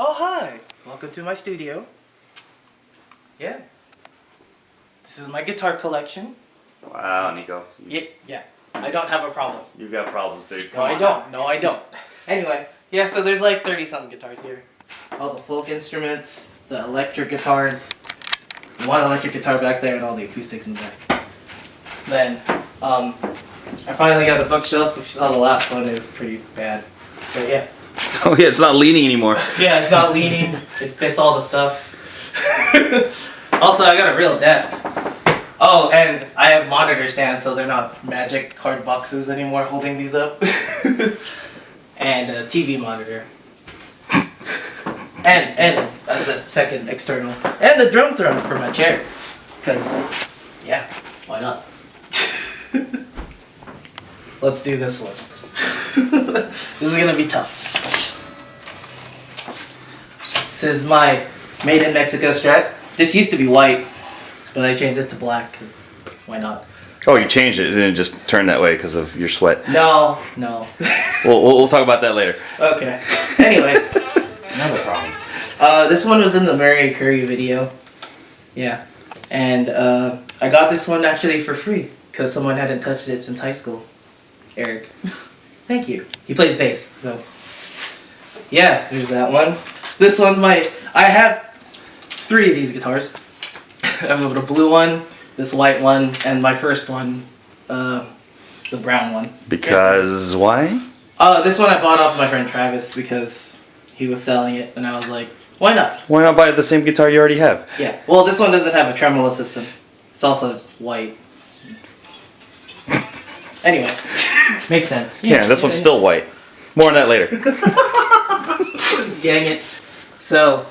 Oh, hi! Welcome to my studio. Yeah. This is my guitar collection. Wow, Nico. Yeah. I don't have a problem. You got problems, dude. No, I don't. No, I don't. Anyway, yeah, so there's like 30-something guitars here. All the folk instruments, the electric guitars, one electric guitar back there, and all the acoustics in the back. Then, I finally got a bookshelf. If you saw the last one, it was pretty bad. But yeah. Oh yeah, it's not leaning anymore. Yeah, it's not leaning. It fits all the stuff. Also, I got a real desk. Oh, and I have monitor stands, so they're not magic card boxes anymore holding these up. And a TV monitor. And as a second external. And a drum throne for my chair. Because, yeah, why not? Let's do this one. This is gonna be tough. This is my Made in Mexico Strat. This used to be white, but I changed it to black because why not? Oh, you changed it. It didn't just turn that way because of your sweat. No. We'll talk about that later. Okay. Anyway. Another problem. This one was in the Mariah Carey video. Yeah. And I got this one actually for free because someone hadn't touched it since high school. Eric. Thank you. He plays bass, so. Yeah, there's that one. This one's I have 3 of these guitars. I have a blue one, this white one, and my first one, the brown one. Because why? This one I bought off my friend Travis because he was selling it, and I was like, why not? Why not buy the same guitar you already have? Yeah. Well, this one doesn't have a tremolo system. It's also white. Anyway. Makes sense. Yeah, this one's still white. More on that later. Dang it. So,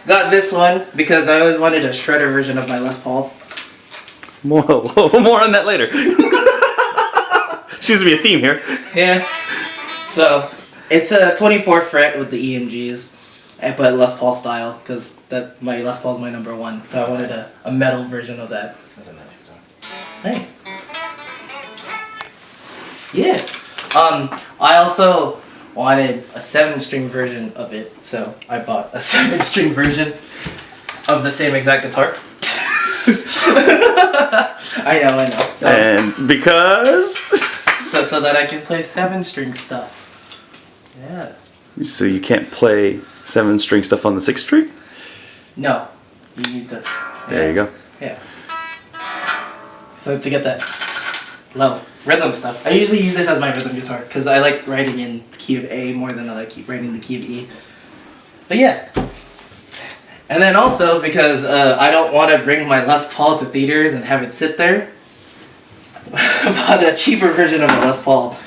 got this one because I always wanted a shredder version of my Les Paul. More on that later. Seems to be a theme here. Yeah. So, it's a 24 fret with the EMGs, but Les Paul style, because my Les Paul's my #1. So I wanted a metal version of that. That's a nice guitar. Thanks. Yeah. I also wanted a 7-string version of it, so I bought a 7-string version of the same exact guitar. I know. So, And because? so that I can play 7-string stuff. Yeah. So you can't play 7-string stuff on the 6th string? No. You need the... There you go. Yeah. So to get that low rhythm stuff. I usually use this as my rhythm guitar because I like writing in the key of A more than I like writing the key of E. But yeah. And then also because I don't want to bring my Les Paul to theaters and have it sit there, I bought a cheaper version of the Les Paul.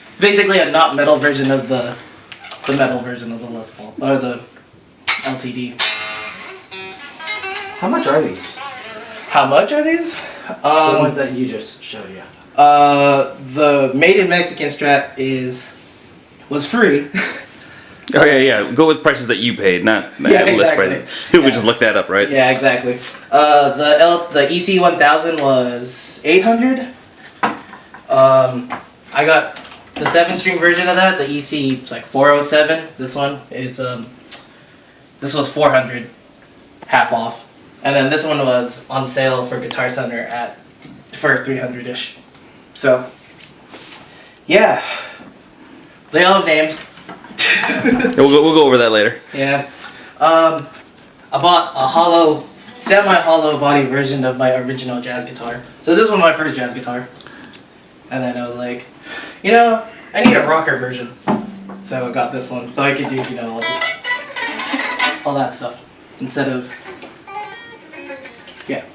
It's basically a not metal version of the metal version of the Les Paul, or the LTD. How much are these? How much are these? The ones that you just showed you. The Made in Mexican Strat was free. Oh yeah. Go with prices that you paid, not Yeah, list exactly. prices. People would just look that up, right? Yeah, exactly. The EC1000 was $800. I got the 7-string version of that, the EC like 407. This one, this was $400, half off. And then this one was on sale for Guitar Center for $300-ish. So, yeah. They all have names. We'll go over that later. Yeah. I bought a semi-hollow body version of my original jazz guitar. So this was my first jazz guitar. And then I was like, I need a rocker version. So I got this one. So I could do, all that stuff. Instead of, yeah.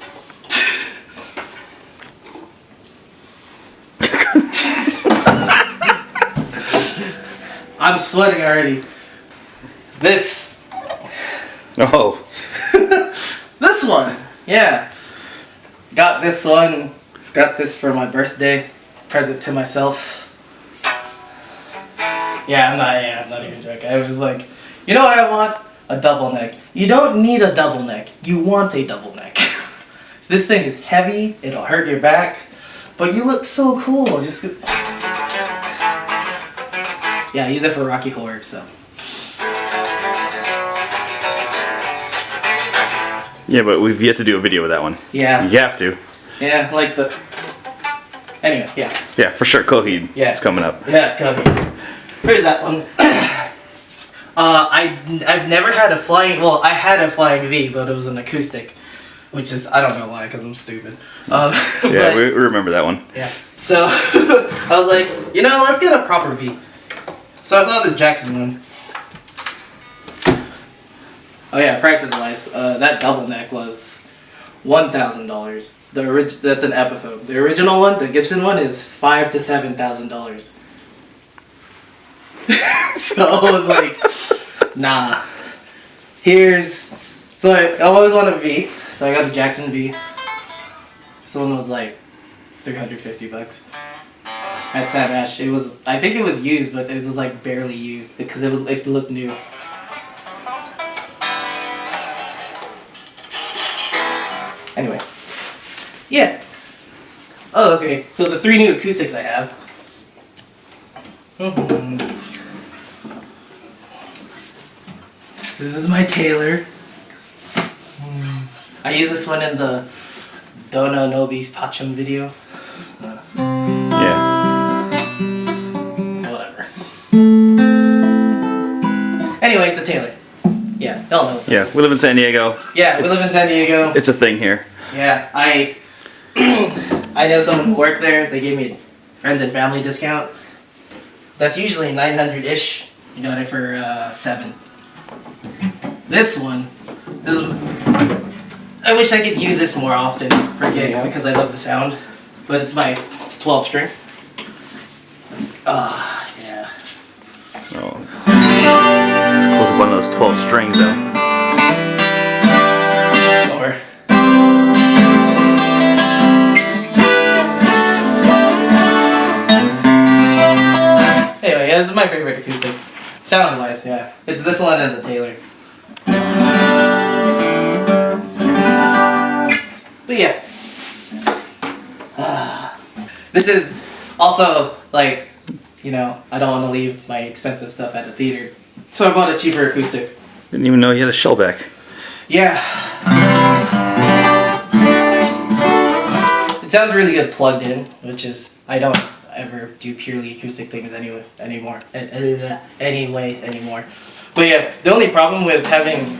I'm sweating already. This. Oh. This one. Yeah. Got this one. Got this for my birthday. Present to myself. Yeah, I'm not even joking. I was just like, you know what I want? A double neck. You don't need a double neck. You want a double neck. So this thing is heavy. It'll hurt your back. But you look so cool. Just. Yeah, I use it for Rocky Horror, so. Yeah, but we've yet to do a video with that one. Yeah. You have to. Yeah, like the. Anyway, yeah. Yeah, for sure. Coheed. Yeah. It's coming up. Yeah, go ahead. Where's that one? I've never had a flying. Well, I had a flying V, but it was an acoustic, which is I don't know why, because I'm stupid. Yeah, but, we remember that one. yeah. So I was like, you know, let's get a proper V. So I thought this Jackson one. Oh yeah, price is nice. That double neck was $1,000. That's an Epiphone. The original one, the Gibson one, is $5,000 to $7,000. So I was like, nah. So I always want a V, so I got a Jackson V. This one was like $350 at Sad Ash. I think it was used, but it was like barely used because it looked new. Anyway, yeah. Oh, okay. So the 3 new acoustics I have. This is my Taylor. I use this one in the Dono Nobis Pacham video. Yeah. Whatever. Anyway, it's a Taylor. Yeah, they'll know. Yeah, we live in San Diego. Yeah, we live in San Diego. It's a thing here. Yeah, I know someone who worked there. They gave me a friends and family discount. That's usually 900-ish. You got it for $7. This one, I wish I could use this more often for gigs because I love the sound. But it's my 12 string. Yeah. Oh. Let's close up on those 12 strings though. Or anyway, yeah, this is my favorite acoustic. Sound wise, yeah. It's this one and the Taylor. But yeah. This is also like, you know, I don't want to leave my expensive stuff at the theater. So I bought a cheaper acoustic. Didn't even know you had a shellback. Yeah. It sounds really good plugged in, which is, I don't ever do purely acoustic things anymore. But yeah, the only problem with having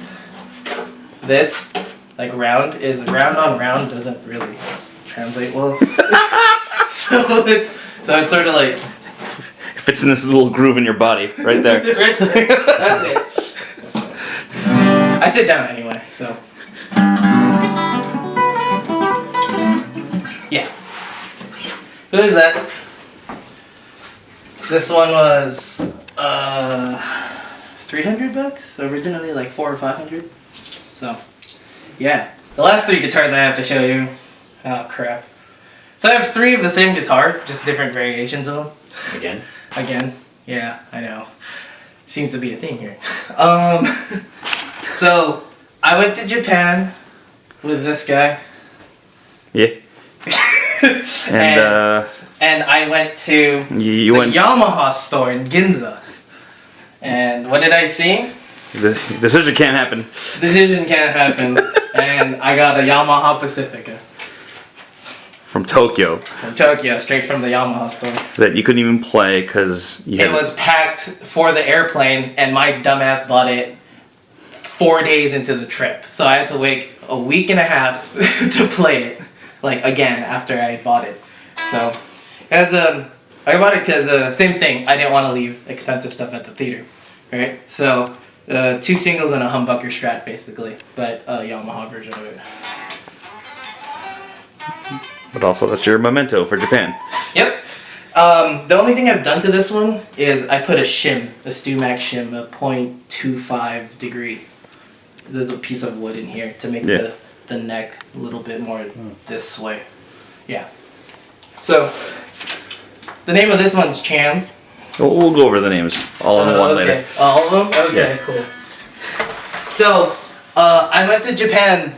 this, like round, is round on round doesn't really translate well. so it's sort of like... It fits in this little groove in your body, right there. Right there. That's it. I sit down anyway, so. Yeah. So there's that. This one was $300. Originally like $400 or $500. So, yeah. The last 3 guitars I have to show you. Oh crap. So I have 3 of the same guitar, just different variations of them. Again. Yeah, I know. Seems to be a thing here. So I went to Japan with this guy. Yeah. And I went to the Yamaha store in Ginza. And what did I see? The decision can't happen. Decision can't happen. And I got a Yamaha Pacifica. From Tokyo. From Tokyo, straight from the Yamaha store. That you couldn't even play because it was packed for the airplane, and my dumbass bought it 4 days into the trip. So I had to wait a week and a half to play it, like again after I bought it. So I bought it because same thing. I didn't want to leave expensive stuff at the theater, right? So 2 singles and a humbucker Strat basically, but a Yamaha version of it. But also, that's your memento for Japan. Yep. The only thing I've done to this one is I put a shim, a StewMac shim, a 0.25 degree. There's a piece of wood in here to make the neck a little bit more this way. Yeah. So, the name of this one's Chan's. We'll go over the names all in one later. All of them? Okay, yeah. Cool. So, I went to Japan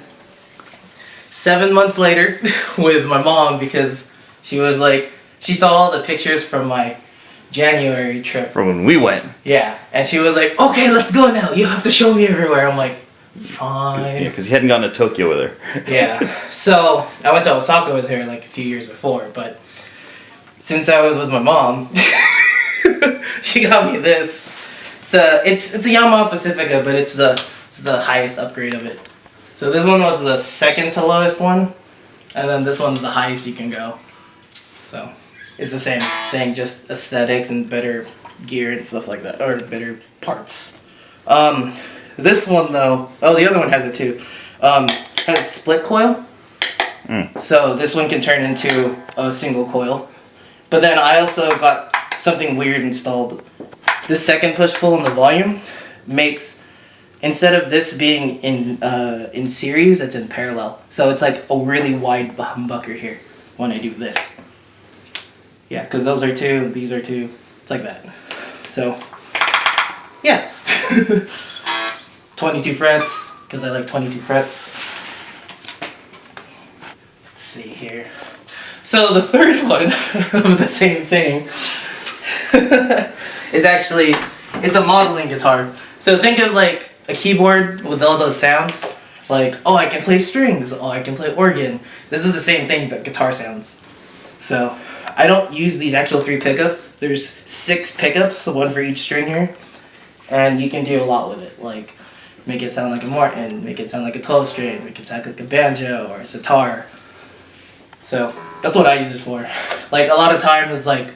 7 months later with my mom because she was like, she saw all the pictures from my January trip. From when we went. Yeah, and she was like, okay, let's go now. You have to show me everywhere. I'm like, fine. Yeah, because he hadn't gone to Tokyo with her. Yeah. So I went to Osaka with her like a few years before, but since I was with my mom, she got me this. It's a Yamaha Pacifica, but it's the highest upgrade of it. So this one was the second to lowest one, and then this one's the highest you can go. So it's the same thing, just aesthetics and better gear and stuff like that, or better parts. This one though, oh, the other one has it too. Has a split coil. So this one can turn into a single coil. But then I also got something weird installed. The second push-pull in the volume makes, instead of this being in series, it's in parallel. So it's like a really wide humbucker here when I do this. Yeah, because those are two, these are two. It's like that. So, yeah. 22 frets, because I like 22 frets. Let's see here. So the third one of the same thing is actually, it's a modeling guitar. So think of like a keyboard with all those sounds. Like, oh, I can play strings. Oh, I can play organ. This is the same thing, but guitar sounds. So I don't use these actual 3 pickups. There's 6 pickups, so 1 for each string here. And you can do a lot with it. Like, make it sound like a Martin, make it sound like a 12 string, make it sound like a banjo or a sitar. So that's what I use it for. Like, a lot of times, like,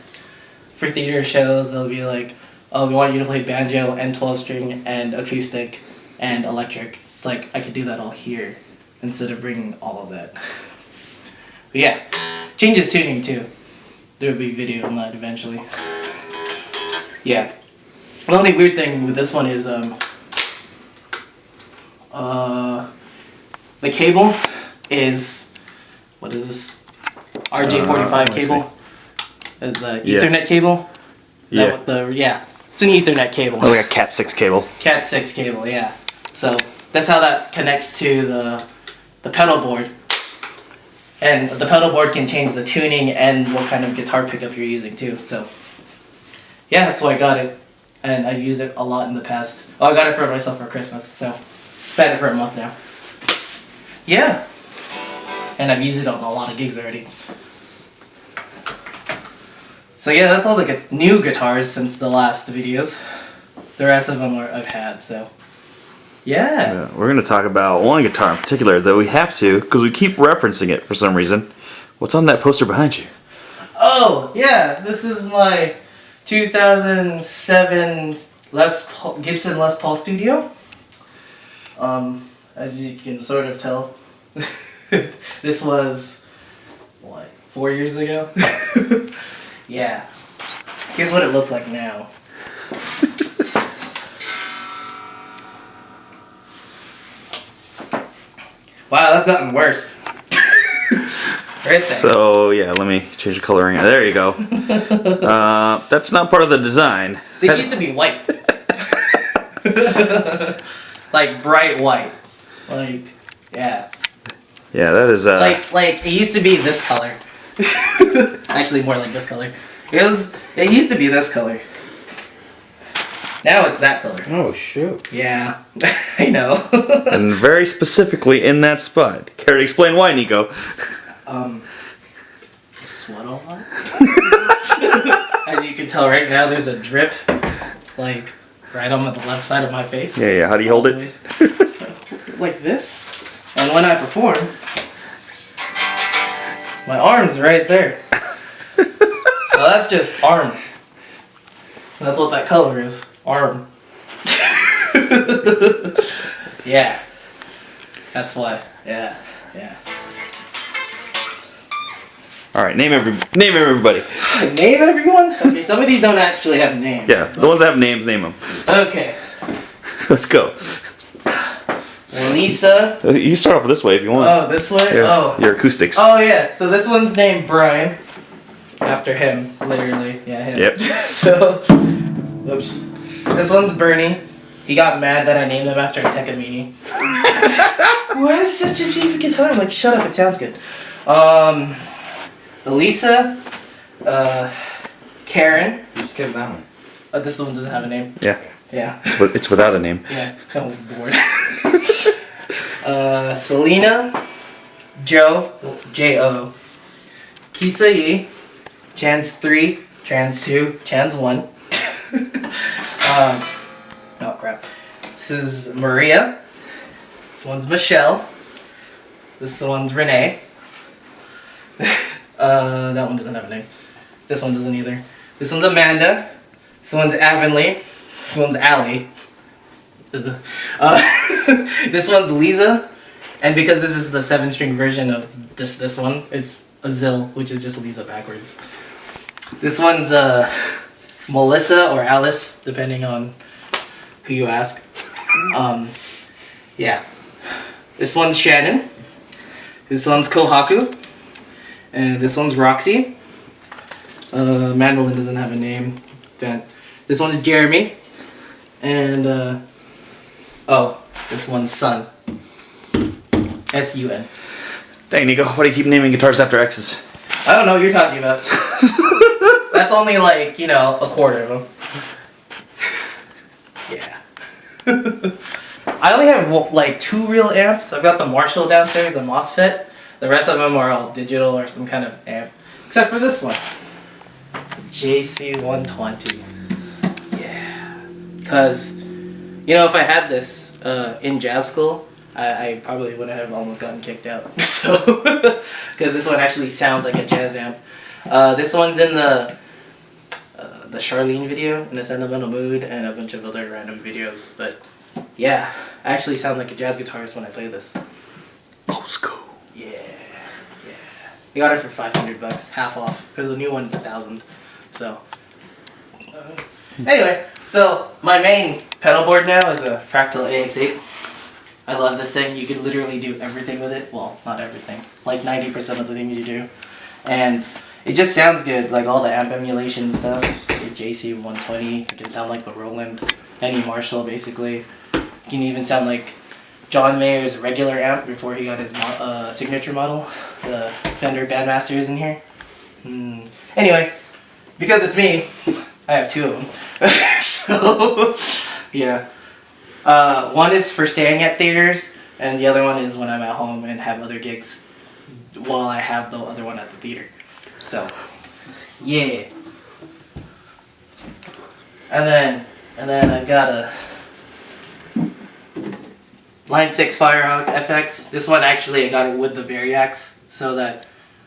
for theater shows, they'll be like, oh, we want you to play banjo and 12 string and acoustic and electric. It's like, I could do that all here instead of bringing all of that. But yeah, changes tuning too. There will be video on that eventually. Yeah. The only weird thing with this one is the cable is, what is this? RJ45 cable. Is the Ethernet cable. Is that what it's an Ethernet cable. Oh, like a Cat 6 cable. Cat 6 cable, yeah. So that's how that connects to the pedal board. And the pedal board can change the tuning and what kind of guitar pickup you're using too. So yeah, that's why I got it. And I've used it a lot in the past. Oh, I got it for myself for Christmas, so I've had it for a month now. Yeah. And I've used it on a lot of gigs already. So yeah, that's all the new guitars since the last videos. The rest of them I've had, so yeah. We're going to talk about one guitar in particular, though we have to, because we keep referencing it for some reason. What's on that poster behind you? Oh, yeah, this is my 2007 Gibson Les Paul Studio. As you can sort of tell, this was, what, 4 years ago? Yeah. Here's what it looks like now. Wow, that's gotten worse. Right there. So, yeah, let me change the coloring. There you go. That's not part of the design. This used to be white. Like bright white. Like, yeah. Yeah, that is like it used to be this color. Actually more like this color. It used to be this color. Now it's that color. Oh, shoot. Yeah. I know. and very specifically in that spot. Care to explain why, Nico? I sweat a lot. As you can tell right now, there's a drip, like, right on the left side of my face. Yeah, how do you hold it? Like this. And when I perform, my arm's right there. So that's just arm. That's what that color is. Arm. Yeah. That's why. Yeah. Alright, name everybody. Name everyone? Okay, some of these don't actually have names. Yeah, the ones that have names, name them. Okay. Let's go. Lisa. You can start off this way if you want. Oh, this way? Yeah, Oh. your acoustics. Oh, yeah. So this one's named Brian. After him, literally. Yeah, him. Yep. So, oops. This one's Bernie. He got mad that I named him after a Takamine. Why is such a cheap guitar? I'm like, shut up, it sounds good. Elisa. Karen. You skipped that one. This one doesn't have a name. Yeah. Yeah. It's without a name. Yeah, I was bored. Selena, J-O, Kisai, Chance 3, Chance 2, Chance 1. Oh crap. This is Maria. This one's Michelle. This one's Renee. That one doesn't have a name. This one doesn't either. This one's Amanda. This one's Avonlea. This one's Allie. This one's Liza. And because this is the 7-string version of this one, it's Azil, which is just Liza backwards. This one's Melissa or Alice, depending on who you ask. Yeah. This one's Shannon. This one's Kohaku. And this one's Roxie. Mandolin doesn't have a name. This one's Geramie. And oh, this one's Sun. S-U-N. Dang, Nico, why do you keep naming guitars after X's? I don't know what you're talking about. That's only like, you know, a quarter of them. Yeah. I only have like 2 real amps. I've got the Marshall downstairs, the MOSFET. The rest of them are all digital or some kind of amp. Except for this one. JC-120. Yeah. Because, you know, if I had this in jazz school, I probably would have almost gotten kicked out. So, because this one actually sounds like a jazz amp. This one's in the Charlene video, in a Sentimental Mood, and a bunch of other random videos. But yeah, I actually sound like a jazz guitarist when I play this. Old school. Yeah, yeah. We got it for $500, half off, because the new one's $1,000. So, anyway, so my main pedal board now is a Fractal AX8. I love this thing. You can literally do everything with it. Well, not everything. Like 90% of the things you do. And it just sounds good. Like all the amp emulation stuff. JC-120. It can sound like the Roland. Any Marshall, basically. It can even sound like John Mayer's regular amp before he got his signature model. The Fender Bandmaster is in here. Anyway, because it's me, I have 2 of them. So, yeah. One is for staying at theaters, and the other one is when I'm at home and have other gigs while I have the other one at the theater. So, yeah. And then I've got a Line 6 Firehawk FX. This one actually I got it with the Variax so that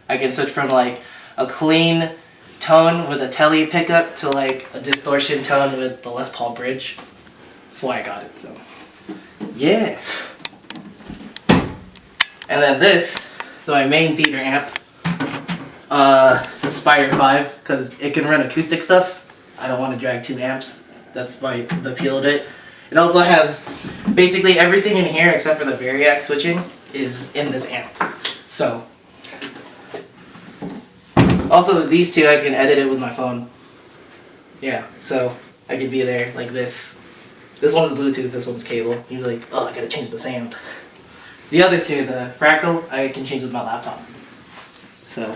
I can switch from like a clean tone with a telly pickup to like a distortion tone with the Les Paul bridge. That's why I got it, so yeah. And then this, so my main theater amp, it's the Spider 5, because it can run acoustic stuff. I don't want to drag 2 amps. That's the appeal of it. It also has basically everything in here except for the Variax switching is in this amp. So, also these 2 I can edit it with my phone. Yeah, so I could be there like this. This one's Bluetooth, this one's cable. You're like, oh, I gotta change the sound. The other 2, the Fractal, I can change with my laptop. So,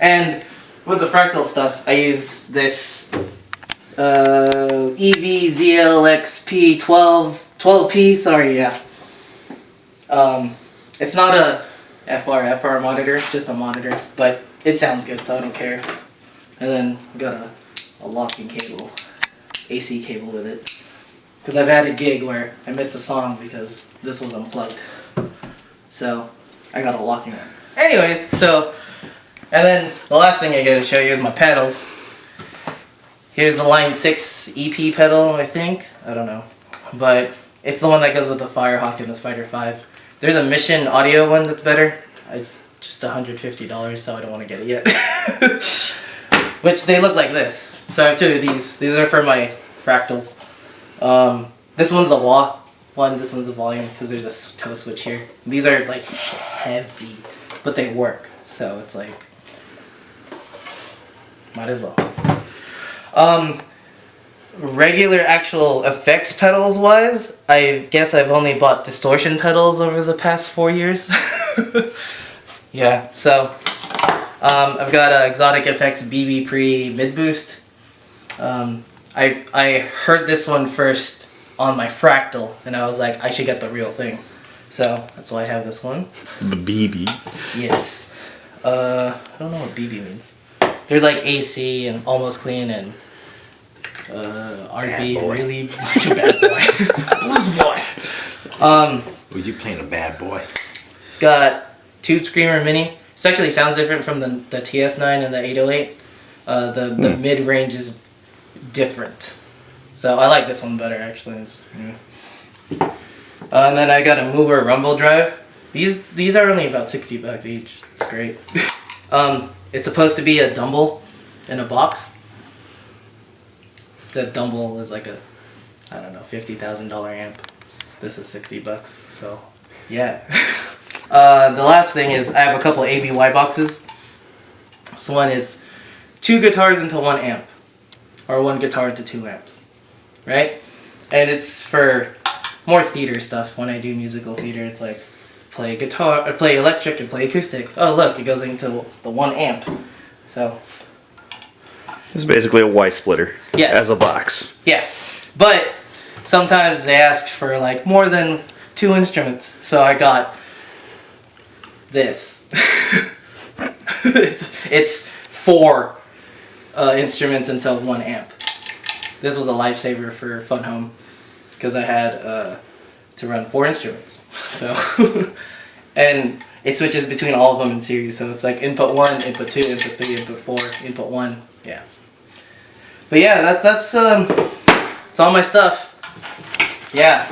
and with the Fractal stuff, I use this EV-ZLXP12P, sorry, yeah. It's not a FR monitor, it's just a monitor, but it sounds good, so I don't care. And then I got a locking cable. AC cable with it, because I've had a gig where I missed a song because this was unplugged, so I got a locking one. Anyways, so, and then the last thing I gotta show you is my pedals. Here's the Line 6 EP pedal, I think, I don't know, but it's the one that goes with the Firehawk and the Spider 5. There's a Mission Audio one that's better. It's just $150, so I don't want to get it yet. Which they look like this. So I have 2 of these. These are for my Fractals. This one's the wah one, this one's the volume, because there's a toe switch here. These are like heavy, but they work. So it's like, might as well. Regular actual effects pedals wise, I guess I've only bought distortion pedals over the past 4 years. Yeah, so I've got a Xotic FX BB Pre mid boost. I heard this one first on my Fractal, and I was like, I should get the real thing. So that's why I have this one. The BB. Yes. I don't know what BB means. There's like AC and Almost Clean and RB, Bad boy. really bad boy. Blues boy. Was you playing a bad boy? Got Tube Screamer Mini. This actually sounds different from the TS9 and the 808. The mid range is different. So I like this one better actually. Yeah. And then I got a Mooer rumble drive. These are only about $60 each. It's great. It's supposed to be a Dumble in a box. The Dumble is like a, I don't know, $50,000 amp. This is $60, so yeah. The last thing is I have a couple ABY boxes. This one is 2 guitars into 1 amp, or 1 guitar into 2 amps, right? And it's for more theater stuff. When I do musical theater, it's like play guitar, or play electric and play acoustic. Oh look, it goes into the 1 amp. So It's basically a Y splitter. Yes. As a box. yeah, but sometimes they ask for like more than 2 instruments, so I got this. it's 4 instruments into 1 amp. This was a lifesaver for Fun Home because I had to run 4 instruments. So and it switches between all of them in series, so it's like input 1, input 2, input 3, input 4, input 1. Yeah. But yeah, that's all my stuff. Yeah.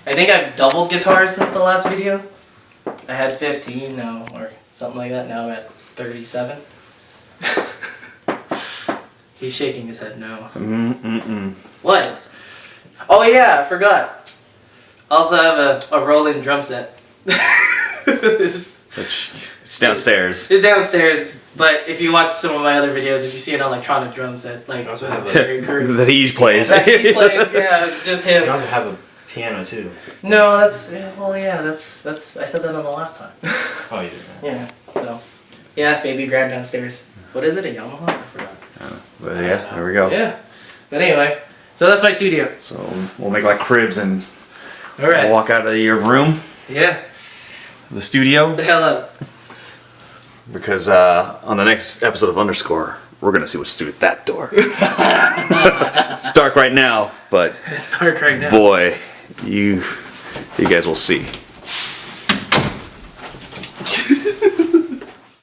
I think I've doubled guitars since the last video. I had 15 now, or something like that. Now I'm at 37. He's shaking his head no. What? Oh yeah, I forgot. Also have a Roland drum set. It's downstairs. It's downstairs, but if you watch some of my other videos, if you see an electronic drum set, like also have a- very encouraging. That he plays. That he plays, yeah, it's just him. You also have a piano too. No, that's I said that on the last time. Oh, you did. Yeah. So, yeah, baby grand downstairs. What is it? A Yamaha? I forgot. But yeah, there we go. Yeah. But anyway, so that's my studio. So we'll make like cribs and All right. walk out of your room, Yeah. the studio, The hell up. because on the next episode of Underscore, we're gonna see what's through that door. It's dark right now, but It's dark right now. boy, you guys will see.